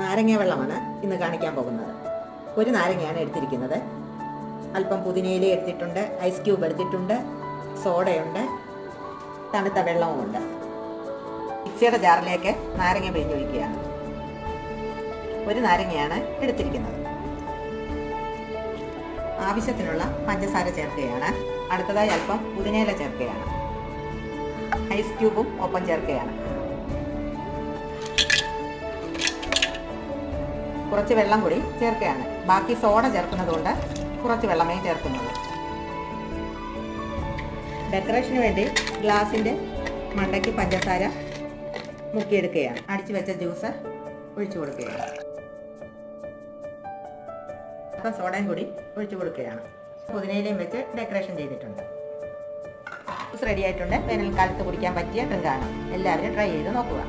നാരങ്ങ വെള്ളമാണ് ഇന്ന് കാണിക്കാൻ പോകുന്നത്. ഒരു നാരങ്ങയാണ് എടുത്തിരിക്കുന്നത്. അല്പം പുതിനയില എടുത്തിട്ടുണ്ട്, ഐസ് ക്യൂബ് എടുത്തിട്ടുണ്ട്, സോഡയുണ്ട്, തണുത്ത വെള്ളവുമുണ്ട്. മിക്സിയുടെ ജാറിലേക്ക് നാരങ്ങ പിഴിഞ്ഞൊഴിക്കുകയാണ്. ഒരു നാരങ്ങയാണ് എടുത്തിരിക്കുന്നത്. ആവശ്യത്തിനുള്ള പഞ്ചസാര ചേർക്കുകയാണ്. അടുത്തതായി അല്പം പുതിനയില ചേർക്കുകയാണ്. ഐസ് ക്യൂബും ഒപ്പം ചേർക്കുകയാണ്. കുറച്ച് വെള്ളം കൂടി ചേർക്കുകയാണ്. ബാക്കി സോഡ ചേർക്കുന്നത് കൊണ്ട് കുറച്ച് വെള്ളമേ ചേർക്കുന്നുള്ളൂ. ഡെക്കറേഷന് വേണ്ടി ഗ്ലാസിൻ്റെ മണ്ടയ്ക്ക് പഞ്ചസാര മുക്കിയെടുക്കുകയാണ്. അടിച്ചു വെച്ച ജ്യൂസ് ഒഴിച്ചു കൊടുക്കുകയാണ്. അപ്പം സോഡയും കൂടി ഒഴിച്ചു കൊടുക്കുകയാണ്. പുതിനയിലയും വെച്ച് ഡെക്കറേഷൻ ചെയ്തിട്ടുണ്ട്. ജ്യൂസ് റെഡി ആയിട്ടുണ്ട്. വേനൽക്കാലത്ത് കുടിക്കാൻ പറ്റിയ ഡ്രിങ്കാണ്. എല്ലാവരും ട്രൈ ചെയ്ത് നോക്കുക.